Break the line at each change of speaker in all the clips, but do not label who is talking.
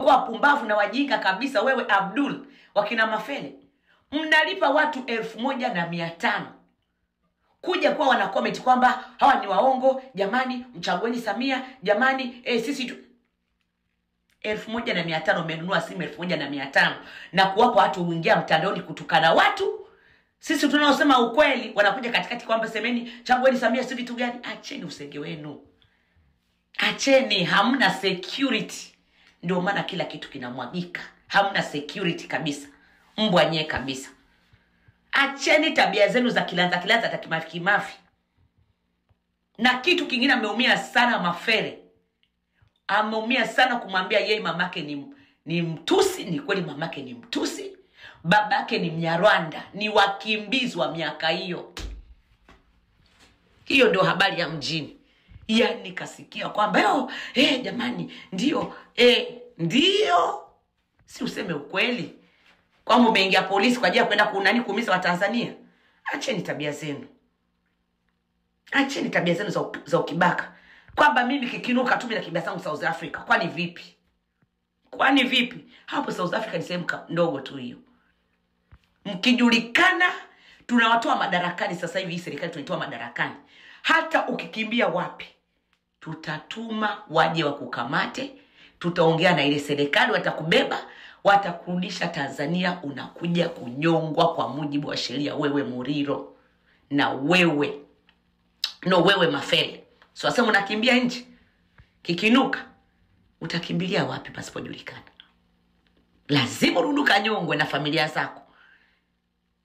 Kwa pumbavu na wajinga kabisa wewe Abdul, wakina Mafele. Mnalipa watu 1500 kuja kwa wana comment kwamba hawa ni waongo, jamani mchagueni Samia, jamani sisi tu 1500 umenunua simu 1500 na kuwapa watu kuingia mtandaoni kutukana watu. Sisi tunaosema ukweli wanakuja katikati kwamba semeni chagueni Samia, si vitu gani? Acheni usenge wenu. Acheni, hamna security. Ndio maana kila kitu kinamwagika. Hamna security kabisa. Mbwa nye kabisa. Acheni tabia zenu za kilanza hata kimafi. Na kitu kingine ameumia sana Mafere. Ameumia sana kumwambia yeye mamake ni mtusi. Ni kweli mamake ni mtusi. Babake ni Mnyarwanda. Ni wakimbizi wa miaka hiyo. Hiyo ndio habari ya mjini. Yani kasikia kwamba jamani ndio si useme ukweli kwamba umeingia polisi kwa ajili ya kwenda kuumiza wa Tanzania. Acheni tabia zenu. Acheni tabia zenu za ukibaka. Kwamba mimi kikinuka tu bila kibia zangu South Africa. Kwani vipi? Kwani vipi? Hapo South Africa ni sehemu ndogo tu hiyo. Mkijulikana tunawatoa madarakani sasa hivi, serikali tunaitoa madarakani. Hata ukikimbia wapi, tutatuma waje wakukamate, tutaongea na ile serikali, watakubeba, watakurudisha Tanzania, unakuja kunyongwa kwa mujibu wa sheria, wewe Muriro na wewe Mafele. So asema unakimbia nje, kikinuka utakimbilia wapi pasipojulikana? Lazima urudi nyongwe na familia zako.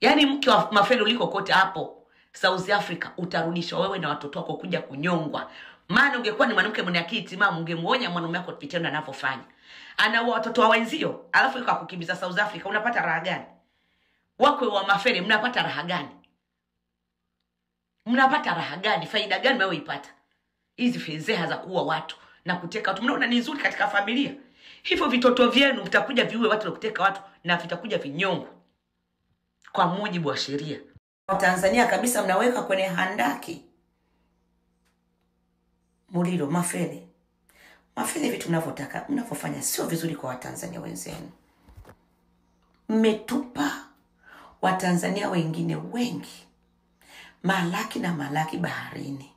Yani mke wa Mafele uliko kote hapo South Africa utarudishwa wewe na watoto wako kuja kunyongwa. Maana ungekuwa ni mwanamke mwenye akili timamu, ungemuonya mwanaume wako vitendo anavyofanya. Anaua watoto wa wenzio, alafu yuko kukimbiza South Africa, unapata raha gani? Wakwe wa Mafele mnapata raha gani? Mnapata raha gani? Faida gani wewe ipata? Hizi fedheha za kuua watu na kuteka watu, mnaona ni nzuri katika familia? Hivyo vitoto vyenu mtakuja viue watu na kuteka watu na vitakuja vinyongo kwa mujibu wa sheria. Tanzania kabisa mnaweka kwenye handaki. Muriro, Mafele vitu mnavyotaka, mnavyofanya sio vizuri kwa Watanzania wenzenu. Mmetupa Watanzania wengine wengi malaki baharini.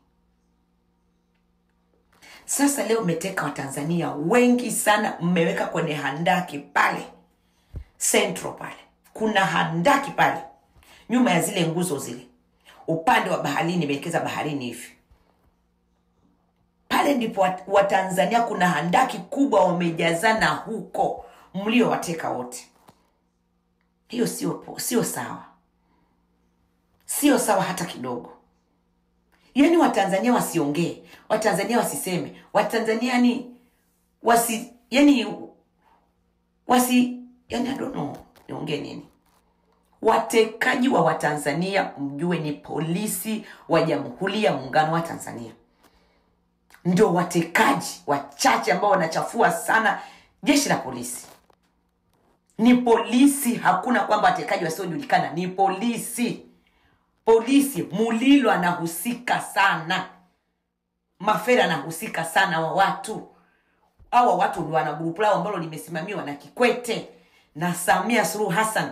Sasa leo mmeteka Watanzania wengi sana, mmeweka kwenye handaki pale Central pale. Kuna handaki pale nyuma ya zile nguzo zile. Upande wa baharini, nimewekeza baharini hivi. Pale ndipo Watanzania kuna handaki kubwa wamejazana huko, mlio wateka wote. Hiyo sio sawa. Sio sawa hata kidogo. Yani Watanzania wasiongee, Watanzania wasiseme, Watanzania yani I don't know niongee nini. Watekaji wa Watanzania mjue ni polisi wa Jamhuri ya Muungano wa Tanzania. Ndio watekaji wachache ambao wanachafua sana jeshi la polisi. Ni polisi, hakuna kwamba watekaji wasiojulikana, ni polisi. Polisi, Mulilo anahusika sana. Mafere anahusika sana wa watu. Hawa watu ndio wana grupu lao ambalo limesimamiwa na Kikwete na Samia Suluhu Hassan.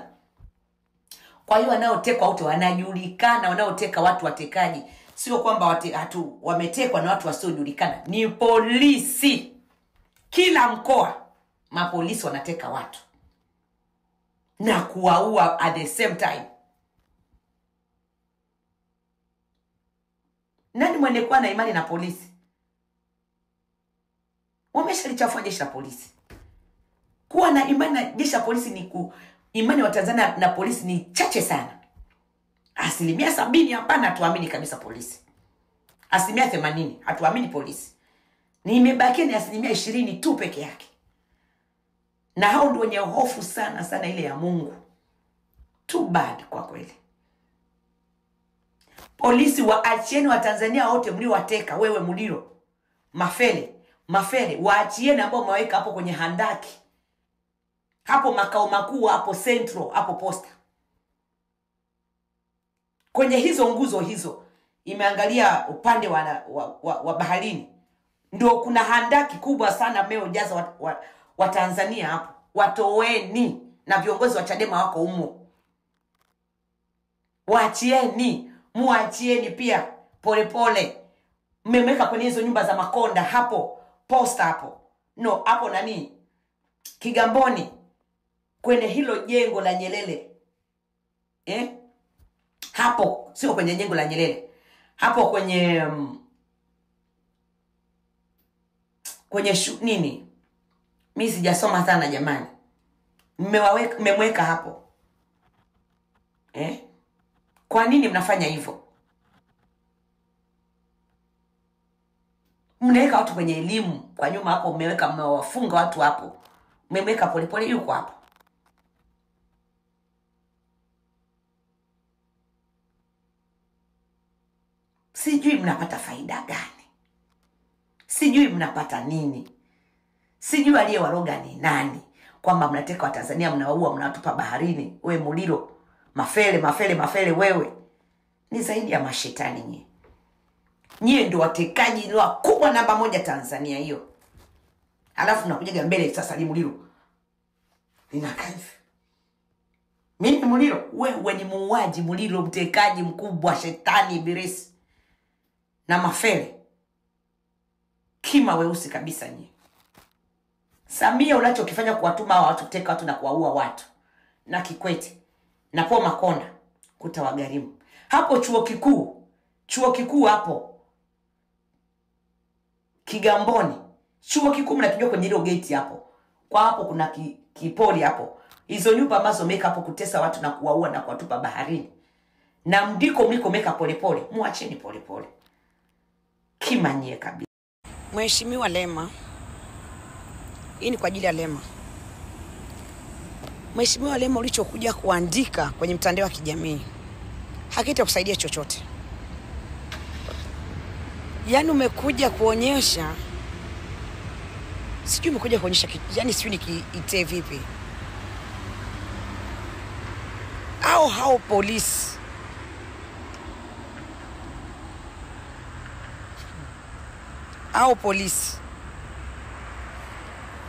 Kwa hiyo wanaotekwa wote wanajulikana, wanaoteka watu watekaji. Sio kwamba wametekwa na watu wasiojulikana, ni polisi. Kila mkoa mapolisi wanateka watu na kuwaua at the same time. Nani mwenye kuwa na imani na polisi? Wameshalichafua jeshi la polisi. Kuwa na imani na jeshi la polisi imani wa Tanzania na polisi ni chache sana. 70% hapana, hatuamini kabisa polisi. 80% hatuamini polisi. Ni imebakia ni 20% tu peke yake. Na hao ndio wenye hofu sana ile ya Mungu. Too bad kwa kweli. Polisi waachieni wa Tanzania wote mliowateka, wewe Muliro, Mafele waachieni ambao mwaweka hapo kwenye handaki. Hapo makao makuu, hapo Central, hapo Posta. Kwenye hizo nguzo hizo, imeangalia upande wa baharini. Ndio kuna handaki kubwa sana mmeojaza wa Tanzania hapo. Watoweni, na viongozi wa Chadema wako humo. Waachieni, muachieni pia Polepole. Mmemweka kwenye hizo nyumba za Makonda hapo, posta hapo. No, hapo nani? Kigamboni, kwenye hilo jengo la Nyerere. Hapo, sio kwenye jengo la Nyerere. Hapo kwenye nini? Mimi sijasoma sana jamani. Mmemweka hapo. Kwa nini mnafanya hivyo? Mnaweka watu kwenye elimu kwa nyuma hapo, mmewafunga watu hapo. Mmemweka Polepole yuko hapo. Sijui mnapata faida gani. Sijui mnapata nini. Sijui aliyewaroga ni nani. Kwamba mnateka wa Tanzania, mnawaua, mnawatupa baharini. Wewe Muliro, mafele wewe. Ni zaidi ya mashetani nyie. Nyie ndio watekaji wakubwa namba 1 Tanzania hiyo. Alafu nakuja mbele sasa ni Muliro. Ninakaa hivi. Mimi Muliro, wewe ni muuaji Muliro, mtekaji mkubwa, shetani ibilisi. Na mafele. Kima weusi kabisa nyie. Samia unachokifanya kuwatuma watu kuteka watu na kuwaua watu. Na Kikwete na Paul Makonda kutawagharimu. Hapo chuo kikuu hapo Kigamboni. Chuo kikuu mnakijua kwenye hilo gate hapo. Kwa hapo kuna kipoli hapo. Hizo nyumba ambazo meka hapo kutesa watu na kuwaua na kuwatupa baharini. Na mliko meka Polepole. Muacheni Polepole. Kimanyie kabisa. Mheshimiwa Lema. Hii ni kwa ajili ya Lema. Mheshimiwa Lema, ulichokuja kuandika kwenye mtandao wa kijamii hakitakusaidia chochote. Yaani umekuja kuonyesha, sijui umekuja kuonyesha yaani sijui nikiite vipi. Hao polisi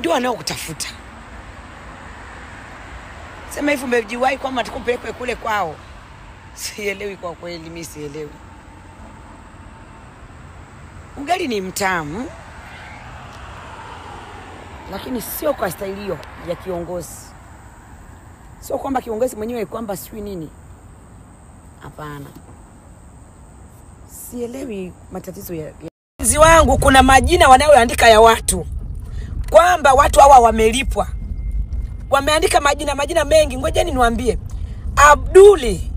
ndio wanaokutafuta. Sema hivi umejiwahi kwamba tukupeleke kule kwao. Sielewi kwa kweli, mimi sielewi. Ugali ni mtamu, lakini sio kwa staili hiyo ya kiongozi. Sio kwamba kiongozi mwenyewe kwamba sijui nini. Hapana. Sielewi matatizo ya wangu. Kuna majina wanayoandika ya watu kwamba watu hawa wamelipwa. Wameandika majina mengi. Ngojeni niwaambie. Abduli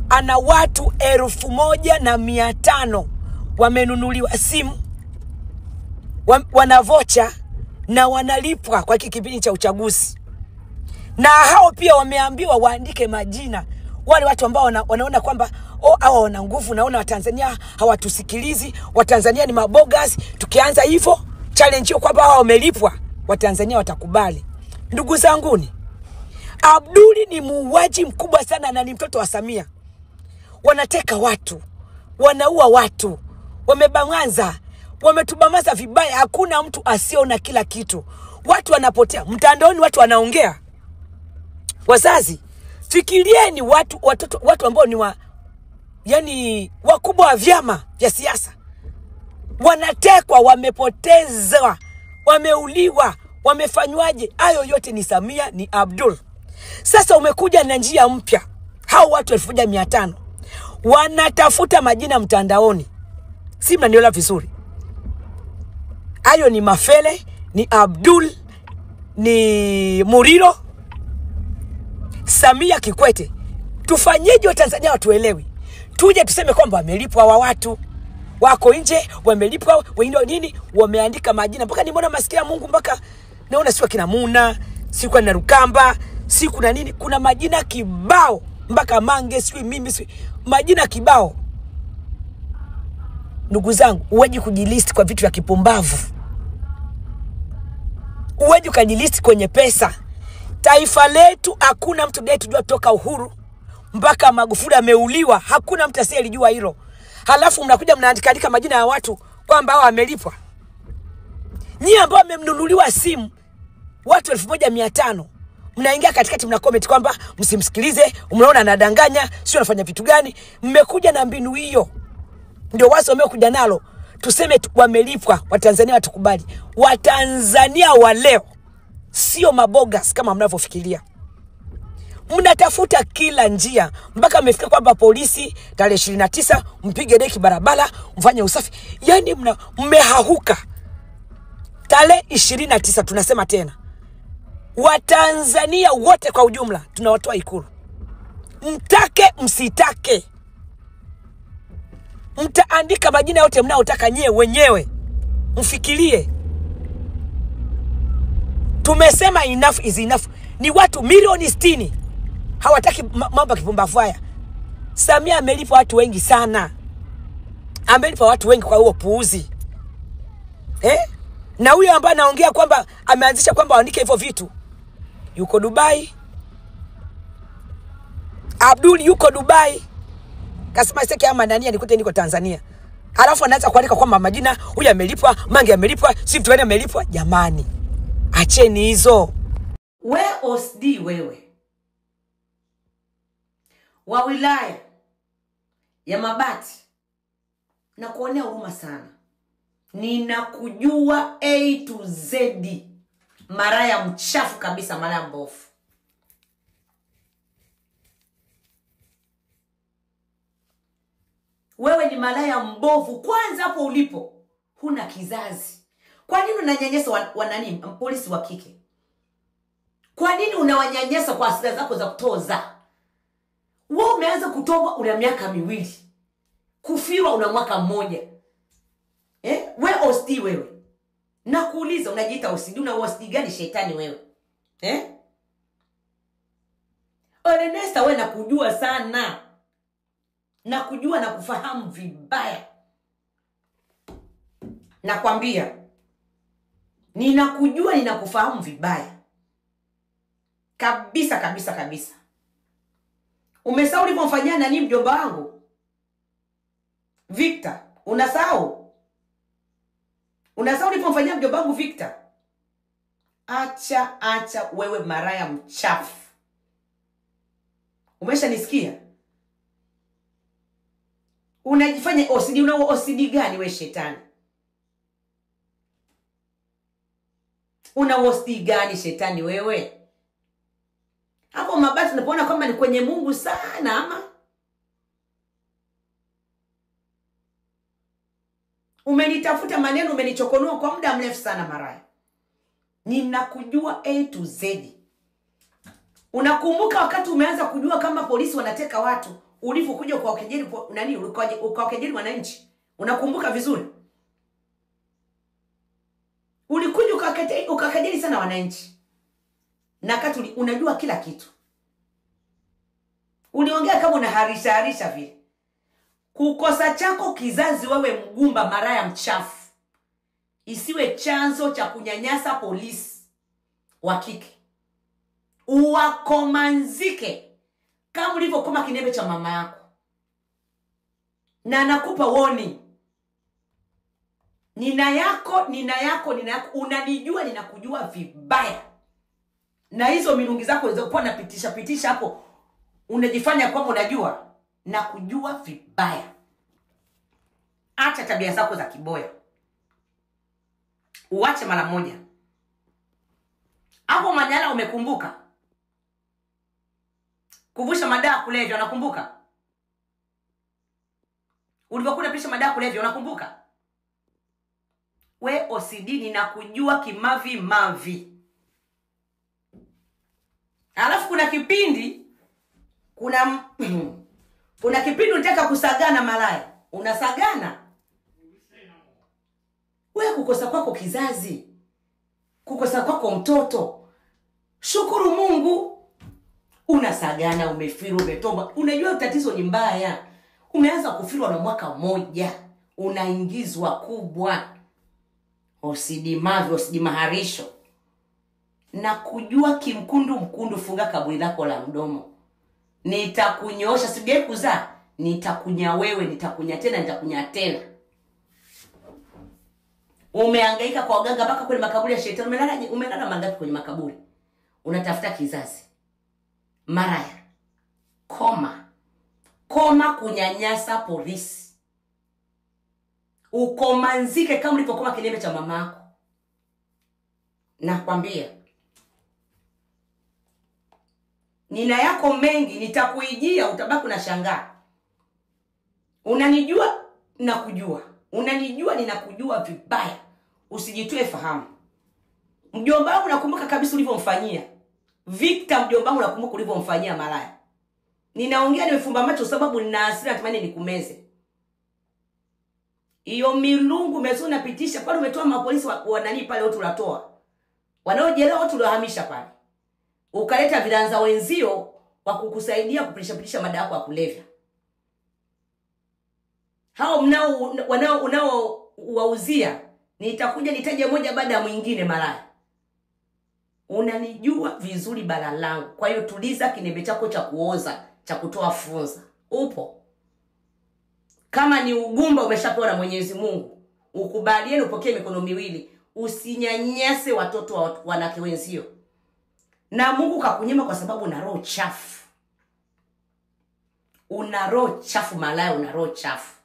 ana watu 1,500 wamenunuliwa simu, wanavocha na wanalipwa kwa kipindi cha uchaguzi. Na hao pia wameambiwa waandike majina wale watu ambao wanaona kwamba hawa wana nguvu, naona Watanzania hawatusikilizi, Watanzania ni mabogas. Tukianza hivyo challenge hiyo kwamba hao wamelipwa, Watanzania watakubali. Ndugu zanguni, Abduli ni muuaji mkubwa sana na ni mtoto wa Samia. Wanateka watu, wanaua watu, wamebanganza, wametubamaza vibaya. Hakuna mtu asiona kila kitu. Watu wanapotea mtandaoni, watu wanaongea. Wazazi, fikirieni watu ambao ni yani wakubwa wa vyama vya siasa. Wanatekwa, wamepotezwa, wameuliwa, wamefanywaje? Hayo yote ni Samia, ni Abdul. Sasa umekuja na njia mpya. Hao watu 1,500 wanatafuta majina mtandaoni. Si mnanielewa vizuri? Hayo ni Mafele, ni Abdul, ni Muliro, Samia, Kikwete. Tufanyeje wa Tanzania watuelewi? Tuje tuseme kwamba wamelipwa wa watu wako nje, wamelipwa wengine nini, wameandika majina. Mpaka nimeona masikio ya Mungu, mpaka naona siku kina Muna, siku na Rukamba, siku na nini, kuna majina kibao, mpaka Mange, siku mimi, siku majina kibao. Ndugu zangu, uweje kujilist kwa vitu vya kipumbavu? Uweje kujilist kwenye pesa? Taifa letu hakuna mtu ndiye tujua toka uhuru mpaka Magufuli ameuliwa, hakuna mtu asiyelijua hilo. Halafu mnakuja mnaandika majina ya watu kwamba hao wamelipwa. Nyie ambao mmemnunuliwa simu
watu 1500 mnaingia katikati mna comment kwamba msimsikilize, mnaona anadanganya, sio anafanya vitu gani. Mmekuja na mbinu hiyo. Ndio wazo wamekuja nalo. Tuseme wamelipwa, Watanzania watukubali. Watanzania wa leo sio mabogas kama mnavyofikiria. Mnatafuta kila njia mpaka mmefika kwamba polisi tarehe 29 mpige deki barabara, mfanye usafi. Yaani mmehahuka. Tarehe 29 tunasema tena, Watanzania wote kwa ujumla tunawatoa Ikulu. Mtake msitake, mtaandika majina yote mnaotaka nyewe wenyewe. Mfikirie. Tumesema enough is enough. Ni watu milioni 60 hawataki mambo kipumbavu haya. Samia amelipa watu wengi sana. Amelipa watu wengi kwa huo puuzi. Na huyo ambaye anaongea kwamba ameanzisha kwamba waandike hivyo vitu, yuko Dubai. Abdul yuko Dubai. Kasema sitaki ama nani anikute niko Tanzania. Alafu anaanza kuandika kwamba majina, huyu amelipwa, Mange amelipwa, Swift wani amelipwa. Jamani, acheni hizo.
We OCD wewe wa wilaya ya Mabati, na kuonea huruma sana. Ninakujua A to Z. Maraya mchafu kabisa, maraya mbofu. Wewe ni malaya mbovu. Kwanza hapo ulipo huna kizazi. Kwa nini unanyanyasa wanani polisi wa kike? Kwa nini unawanyanyasa kwa asili zako za kutoza? Wewe umeanza kutoba una miaka 2. Kufiwa una mwaka 1. Wewe OCD wewe. Nakuuliza, unajiita OCD, una OCD gani shetani wewe? Olenesta wewe nakujua sana. Nakujua na kufahamu vibaya. Nakwambia. Ninakujua, ninakufahamu vibaya. Kabisa kabisa kabisa. Umesahau ulivyomfanyia nani mjomba wangu Victor? Unasahau? Unasahau ulivyomfanyia mjomba wangu Victor? Acha wewe maraya mchafu. Umeshanisikia? Unajifanya OCD. Una OCD gani we shetani? Una OCD gani shetani wewe? Hapo Mabati unapoona kwamba ni kwenye Mungu sana ama? Umenitafuta maneno, umenichokonoa kwa muda mrefu sana maraya. Ninakujua A to Z. Unakumbuka wakati umeanza kujua kama polisi wanateka watu, ulipokuja kwa wakejeli nani, ukawakejeli wananchi? Unakumbuka vizuri? Ulikuja ukakejeli sana wananchi. Na kati unajua kila kitu. Uliongea kama unaharisha vile. Kukosa chako kizazi wewe mgumba maraya mchafu, isiwe chanzo cha kunyanyasa polisi wa kike. Uwakomanzike kama ulivyokoma kinembe cha mama yako. Na nakupa warning. Nina yako. Unanijua, ninakujua vibaya. Na hizo mirungi zako zilizokuwa napitisha hapo, unajifanya kwamba unajua. Na kujua vibaya. Acha tabia zako za kiboya. Uache mara moja. Hapo Manyara umekumbuka? Kuvusha madawa kulevya, unakumbuka? Ulipokuwa unapisha madawa kulevya, unakumbuka? We OCD, ninakujua kimavi. Alafu kuna kipindi unataka kusagana malaya. Unasagana. Wewe kukosa kwako kizazi, kukosa kwako mtoto, shukuru Mungu. Unasagana, umefiru, umetoba. Unajua tatizo ni mbaya. Umeanza kufirwa na mwaka 1. Unaingizwa kubwa. OCD maharisho. Na kujua kimkundu, funga kaburi lako la mdomo. Nitakunyoosha, sijai kuzaa. Nitakunya wewe, nitakunya tena. Umehangaika kwa waganga mpaka kwenye makaburi ya shetani. Umelala mangapi kwenye makaburi? Unatafuta kizazi. Maraya. Koma kunyanyasa polisi. Ukomanzike kama ulipokoma kilembe cha mamako. Nakwambia. Nina yako mengi, nitakuijia, utabaki unashangaa. Unanijua na kujua. Unanijua ninakujua vibaya. Usijitoe fahamu. Mjomba wangu nakumbuka kabisa ulivyomfanyia. Victor mjomba wangu nakumbuka ulivyomfanyia malaya. Ninaongea nimefumba macho sababu nina hasira natamani nikumeze. Hiyo milungu mezo napitisha pale umetoa mapolisi wanani pale watu ulatoa. Wanaojelewa watu uliohamisha pale. Ukaleta vilanza wenzio wa kukusaidia kupitisha mada yako ya kulevya. Hao unao wauzia, nitakuja nitaje moja baada ya mwingine malaya. Unanijua vizuri bala langu. Kwa hiyo tuliza kinembe chako cha kuoza, cha kutoa funza. Upo. Kama ni ugumba umeshapewa na Mwenyezi Mungu, ukubalieni upokee mikono miwili. Usinyanyase watoto wa wanawake wenzio. Na Mungu kakunyima kwa sababu una roho chafu. Una roho chafu malaya, una roho chafu.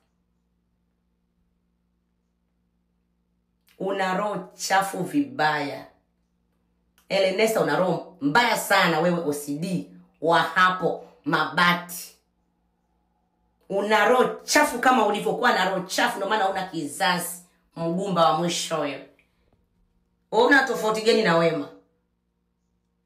Una roho chafu vibaya. Elenesta una roho mbaya sana wewe OCD wa hapo Mabati. Una roho chafu kama ulivyokuwa na roho chafu, ndio maana una kizazi mgumba wa mwisho wewe. Una tofauti gani na Wema?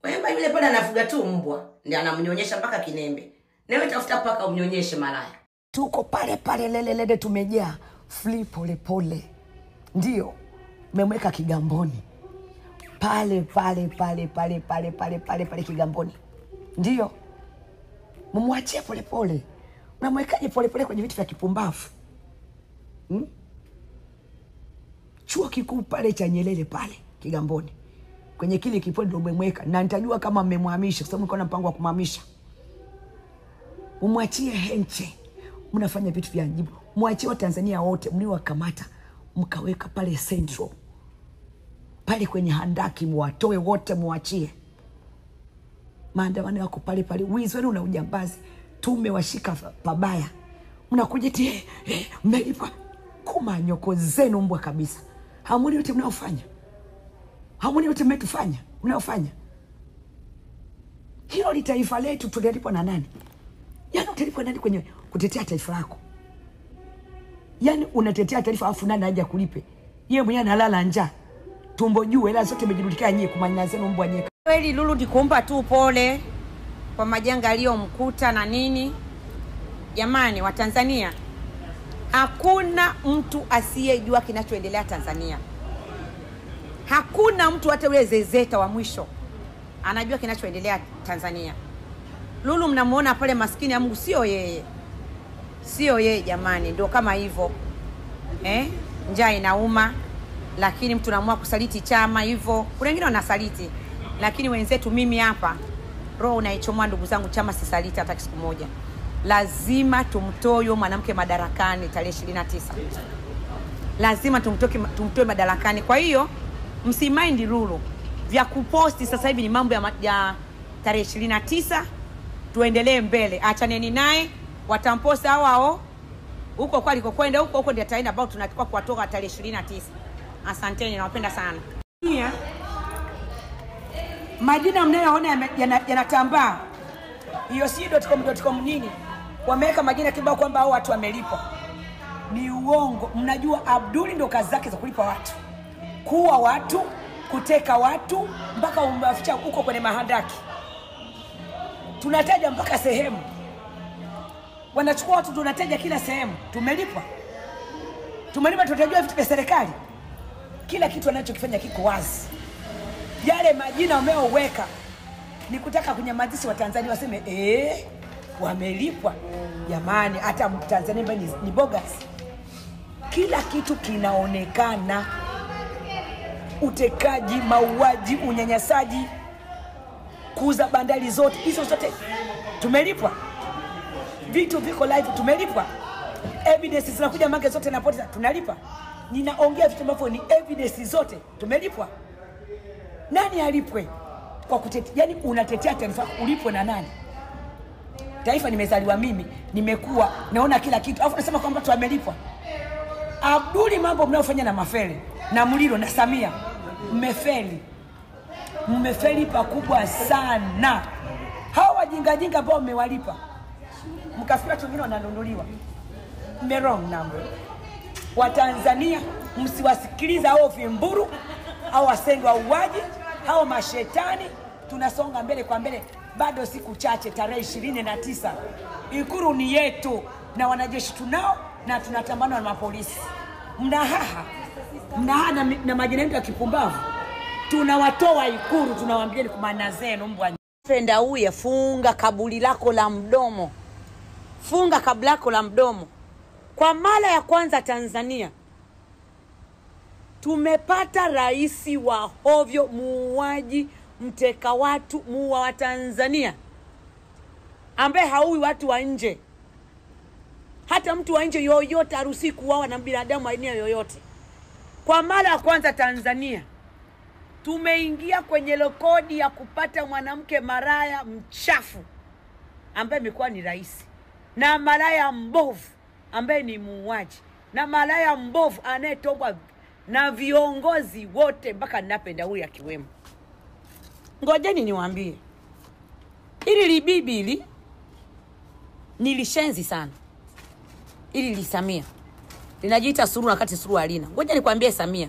Wema yule pale anafuga tu mbwa, ndiye anamnyonyesha mpaka kinembe. Nawe tafuta paka umnyonyeshe malaya.
Tuko pale lelelele tumejaa free pole. Ndio. Memweka Kigamboni. Pale Kigamboni. Ndio. Mumwachie pole. Unamwekaje pole kwenye vitu vya kipumbavu? Chuo kikuu pale cha Nyerere pale Kigamboni. Kwenye kile kipo ndio umemweka, na nitajua kama mmemhamisha kwa sababu niko na mpango wa kumhamisha. Mumwachie Henche. Mnafanya vitu vya ajabu. Mwachie wa Tanzania wote mliwakamata mkaweka pale Central. Pale kwenye handaki muwatoe wote muachie. Maandamano yako pale. Wizi wenu na ujambazi tumewashika pabaya. Mnakuja eti mmelipa kuma nyoko zenu mbwa kabisa. Hamuni yote mnaofanya. Hamuni yote mmetufanya. Mnaofanya. Hilo ni taifa letu, tunalipwa na nani? Yaani utalipwa nani kwenye kutetea taifa lako? Yaani unatetea taifa afu nani haja kulipe? Yeye mwenyewe analala njaa. Tumbo juu hela zote mejibulikia nyie kumanya zenu mbwa nyeka.
Kweli Lulu nikumpa tu pole kwa majanga aliyomkuta na nini. Jamani wa Tanzania, hakuna mtu asiyejua kinachoendelea Tanzania. Hakuna mtu hata yule zezeta wa mwisho anajua kinachoendelea Tanzania. Lulu mnamuona pale maskini ya Mungu, sio yeye. Sio yeye jamani, ndio kama hivyo. Njaa inauma, lakini mtu anaamua kusaliti chama hivyo. Kuna wengine wanasaliti, lakini wenzetu mimi hapa roho unaichomoa ndugu zangu, chama sisaliti hata siku moja. Lazima tumtoe mwanamke madarakani tarehe 29. Lazima tumtoe madarakani. Kwa hiyo msimind Lulu. Vya kuposti sasa hivi ni mambo ya tarehe 29. Tuendelee mbele. Achaneni naye, watamposta hao huko kwa alikokwenda huko ndio ataenda ambao tunatakiwa kuwatoka tarehe 29. Asanteni, nawapenda sana.
Majina mnayoona yanatambaa. Hiyo si.com nini? Wameweka majina kibao kwamba hao watu wamelipwa. Ni uongo. Mnajua Abduli ndio kazi zake za kulipa watu. Kuua watu, kuteka watu, mpaka umwaficha huko kwenye mahandaki. Tunataja mpaka sehemu. Wanachukua watu tunataja kila sehemu. Tumelipwa. Tutajua vitu vya serikali. Kila kitu anachokifanya kiko wazi. Yale majina wameoweka ni kutaka kunyamazisha wa Tanzania waseme wamelipwa. Jamani, hata Tanzania ni bogus. Kila kitu kinaonekana. Utekaji, mauaji, unyanyasaji, kuuza bandari zote, hizo zote tumelipwa. Vitu viko live tumelipwa. Evidence zinakuja mange zote na poti tunalipa. ninaongea vitu ambavyo ni evidence zote. Tumelipwa. Nani alipwe? Kwa kutetea, yani unatetea taifa, ulipwe na nani? Taifa nimezaliwa mimi, nimekuwa naona kila kitu. Alafu nasema kwamba watu wamelipwa. Abduli, mambo mnaofanya na Mafele na Muliro na Samia, mmefeli. Mmefeli pakubwa sana. Hao wajinga ambao mmewalipa, mkafikiri watu wengine wananunuliwa. Wrong number. Watanzania msiwasikiliza hao vimburu, hao wasengi wa uwaji, hao mashetani. Tunasonga mbele kwa mbele. Bado siku chache, tarehe 29 Ikulu ni yetu na wanajeshi tunao na tunatambana na mapolisi. Mnahaha na majina yetu ya kipumbavu. Tunawatoa Ikulu, tunawaambia ni kumana zenu mbwa.
Penda uye, funga kaburi lako la mdomo. Funga kaburi lako la mdomo. Kwa mara ya kwanza Tanzania tumepata rais wa hovyo, muuaji, mteka watu, muua wa Tanzania, ambaye haui watu wa nje. Hata mtu wa nje yoyote haruhusi kuuawa na binadamu aina yoyote. Kwa mara ya kwanza Tanzania tumeingia kwenye rekodi ya kupata mwanamke maraya mchafu ambaye amekuwa ni rais, na maraya mbovu ambaye ni muuaji, na maraya mbovu anayetongwa na viongozi wote mpaka Napenda huyu akiwemo. Ngojeni niwaambie, ili libibili nilishenzi sana. Ili lisamia linajiita Suluhu wakati Suluhu halina. Ngoja nikwambie Samia,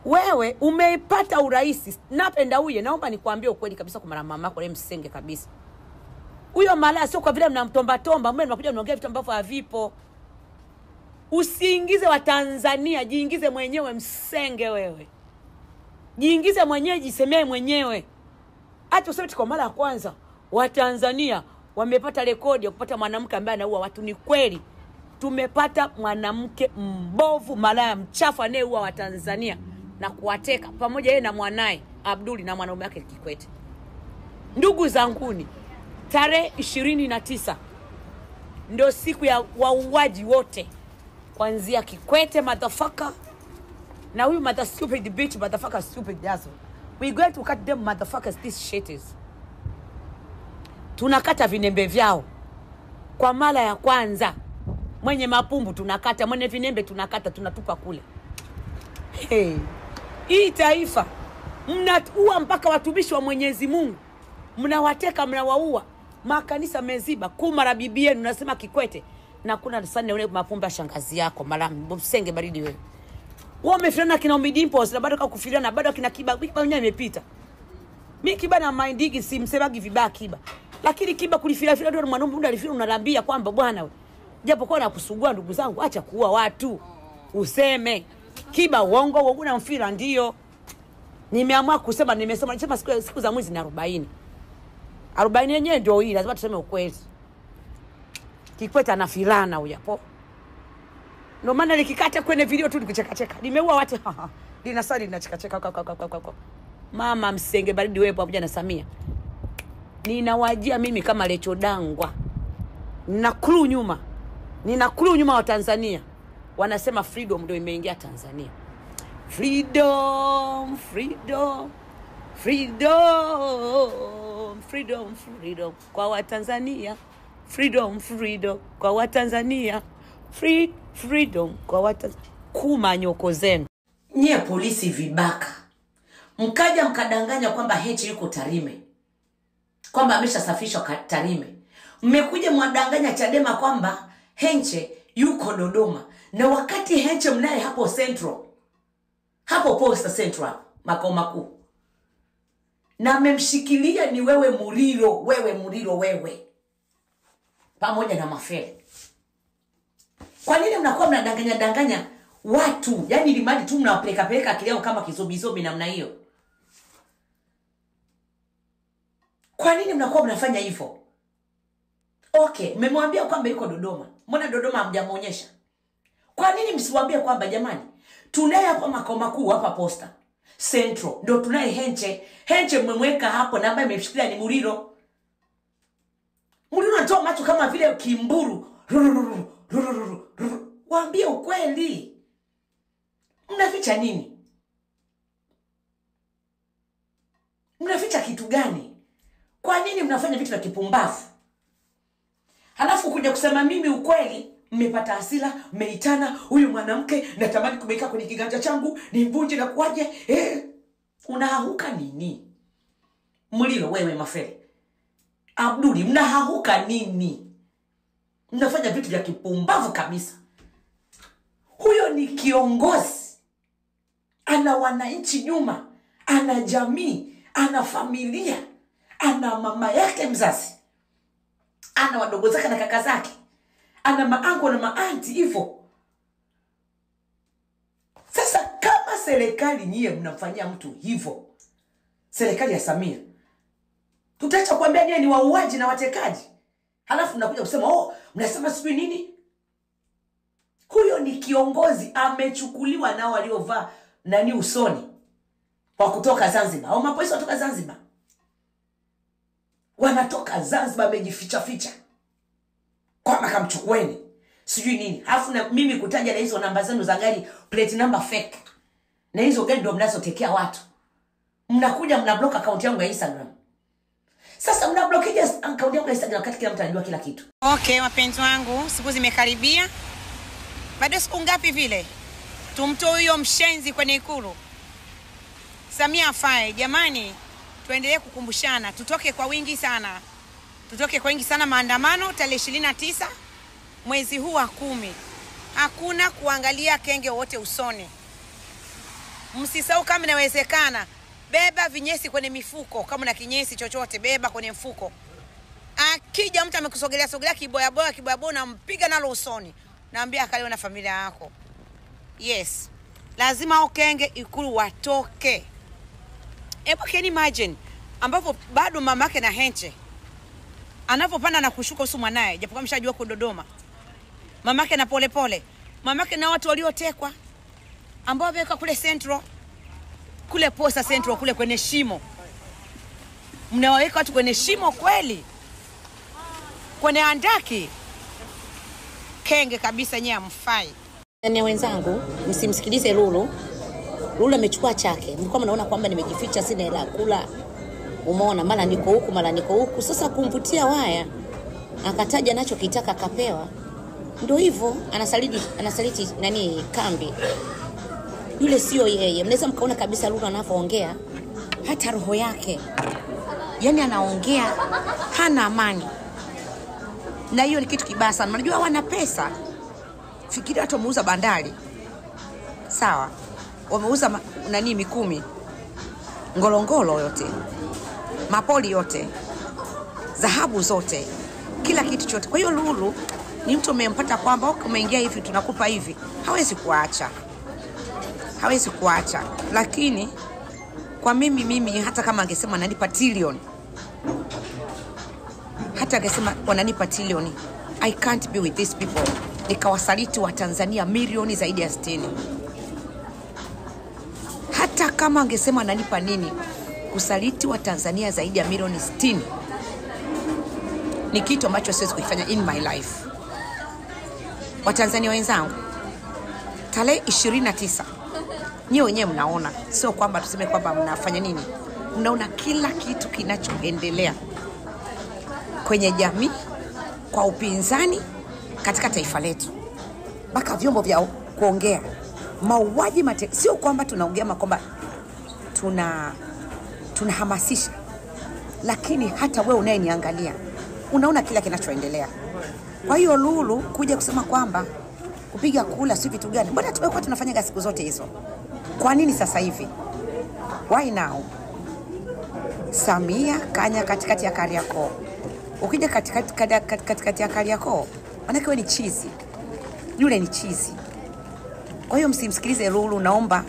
wewe umeipata urais. Napenda huyu, naomba nikwambie ukweli kabisa kwa mama yako leo, msenge kabisa. Huyo malaya sio kwa vile mnamtomba tomba, mbona mnakuja mnaongea vitu ambavyo havipo. Usiingize wa Tanzania, jiingize mwenyewe, msenge wewe. Jiingize mwenyewe, jisemee mwenyewe. Hata useme kwa mara ya kwanza wa Tanzania wamepata rekodi ya kupata mwanamke ambaye anaua watu. Ni kweli. Tumepata mwanamke mbovu, malaya mchafu anayeua wa Tanzania na kuwateka pamoja yeye na mwanae Abduli na mwanaume wake Kikwete. Ndugu zanguni, tarehe 29 ndio siku ya wauaji wote, kuanzia Kikwete motherfucker na huyu mother stupid bitch motherfucker stupid asshole. We going to cut them motherfuckers these shitters. Tunakata vinembe vyao kwa mara ya kwanza. Mwenye mapumbu tunakata, mwenye vinembe tunakata, tunatupa kule. Hey. Hii taifa mnaua mpaka watumishi wa Mwenyezi Mungu. Mnawateka, mnawaua. Makanisa meziba, kumara bibi yenu nasema Kikwete. Na kuna sana ule mapumba shangazi yako, mara msenge baridi wewe. Wao umefirana kina Umidimpos na bado kakufiriana, bado kina Kiba. Kiba mwenyewe imepita. Mimi Kiba na mindigi simsemagi vibaya Kiba. Lakini Kiba kulifira ndio mwanaume muda alifira unalambia kwamba bwana wewe, japo kwa nakusugua ndugu zangu, acha kuua watu. Useme Kiba uongo na mfira ndio. Nimeamua kusema, nimesema siku za mwezi na 40. 40 yenyewe ndio hii, lazima tuseme ukweli. Kikwete anafilana huyo hapo. Ndio maana nikikata kwenye video tu nikucheka. Nimeua watu. Linasali linacheka. Mama msenge baridi wewe pamoja na Samia. Ninawajia mimi kama Lecho Dangwa. Nina clue nyuma wa Tanzania. Wanasema freedom ndio imeingia Tanzania. Freedom kwa Watanzania. Freedom kwa Watanzania. Freedom kwa Watanzania. Kuma nyoko zenu.
Nyie polisi vibaka, mkaja mkadanganya kwamba Heche yuko Tarime, kwamba ameshasafishwa Tarime. Mmekuja mwadanganya Chadema kwamba Heche yuko Dodoma, na wakati Heche mnaye hapo Central, hapo Posta Central, makao makuu, na mmemshikilia ni wewe Muliro, wewe pamoja na Mafele. Kwa nini mnakuwa mnadanganya watu? Yani limadi tu mnawapeleka akili kama kizobizobi namna hiyo. Kwa nini mnakuwa mnafanya hivyo? Okay, mmemwambia kwamba yuko Dodoma. Mbona Dodoma hamjamuonyesha? Kwa nini msiwaambie kwamba jamani, tunaye hapa makao makuu hapa Posta Central, ndio tunaye Heche mmemweka hapo, na ambaye mmemshikilia ni Muliro. Muliro anatoa macho kama vile kimburu. Waambie ukweli. Mnaficha nini? Mnaficha kitu gani? Kwa nini mnafanya vitu vya kipumbavu? Halafu kuja kusema mimi ukweli, mmepata hasira, mmeitana, huyu mwanamke natamani kumeka kwenye kiganja changu, nimvunje na kuaje? Unahahuka nini? Mulilo wewe Mafere. Abduli, mnahahuka nini? Mnafanya vitu vya kipumbavu kabisa. Huyo ni kiongozi. Ana wananchi nyuma, ana jamii, ana familia, ana mama yake mzazi, ana wadogo zake na kaka zake, ana maango na maanti hivyo. Sasa kama serikali nyie mnamfanyia mtu hivyo, serikali ya Samia, tutaacha kuambia nyie ni wauaji na watekaji? Halafu mnakuja kusema mnasema sijui nini? Huyo ni kiongozi, amechukuliwa nao waliovaa nani usoni kwa kutoka Zanzibar. Au mapolisi watoka Zanzibar. Wanatoka Zanzibar wamejificha ficha. Kwa makamchukueni. Sijui nini. Halafu na mimi kutaja na hizo namba zenu za gari, plate number fake. Na hizo gari ndio mnazotekea watu. Mnakuja mnablock account yangu ya Instagram. Sasa mnablockija account yangu ya Instagram wakati kila mtu anajua kila kitu.
Okay, wapenzi wangu, siku zimekaribia. Bado siku ngapi vile? Tumtoe huyo mshenzi kwenye Ikulu. Samia afae. Jamani, tuendelee kukumbushana. Tutoke kwa wingi sana. Tutoke kwa wingi sana maandamano tarehe 29 mwezi huu wa 10. Hakuna kuangalia kenge wote usoni. Msisahau kama inawezekana, beba vinyesi kwenye mifuko. Kama na kinyesi chochote beba kwenye mfuko. Akija mtu amekusogelea kiboya boya na mpiga nalo usoni. Naambia akalio na familia yako. Yes. Lazima ukenge Ikulu watoke. Can you imagine ambapo bado mamake na Henche anapopanda na kushuka usu mwanae, japo kama mshajua kwa Dodoma. Mamake na Polepole, mamake na watu waliotekwa ambao wameweka kule Central, kule Posta Central, kule kwenye shimo. Mnawaweka watu kwenye shimo kweli? Kwenye andaki. Kenge kabisa nyea mfai.
Ni wenzangu, msimsikilize Lulu. Lulu amechukua chake. Mlikuwa mnaona kwamba nimejificha sina hela kula. Umeona mara niko huku. Sasa kumvutia waya akataja nacho kitaka kapewa. Ndio hivyo anasaliti nani kambi. Yule sio yeye. Mnaweza mkaona kabisa Lulu anapoongea hata roho yake. Yaani anaongea hana amani. Na hiyo ni kitu kibaya sana. Unajua wana pesa. Fikiria watu wameuza bandari. Sawa. Wameuza nani Mikumi. Ngolongolo yote. Mapoli yote. Dhahabu zote. Kila kitu chote. Kwa hiyo Lulu ni mtu umempata kwamba umeingia hivi tunakupa hivi. Hawezi kuacha. Lakini kwa mimi hata kama angesema ananipa trillion. Hata angesema wananipa trillion. I can't be with these people. Nikawasaliti wa Tanzania milioni zaidi ya 60. Hata kama angesema ananipa nini, kusaliti wa Tanzania zaidi ya milioni 60 ni kitu ambacho siwezi kufanya in my life. Wa Tanzania wenzangu, tarehe 29 nyewe wenyewe mnaona, sio kwamba tuseme kwamba mnafanya nini. Mnaona kila kitu kinachoendelea kwenye jamii, kwa upinzani katika taifa letu. Mpaka vyombo vya kuongea mauaji sio kwamba tunaongea kwamba tunahamasisha, lakini hata wewe unayeniangalia unaona kila kinachoendelea. Kwa hiyo Lulu kuja kusema kwamba kupiga kula si vitu gani, mbona tumekuwa tunafanya siku zote hizo? Kwa nini sasa hivi? Why now? Samia kanya katikati ya Kariakoo. Ukija katikati ya Kariakoo, maana wewe ni chizi. Yule ni chizi. Kwa hiyo msimsikilize Lulu, naomba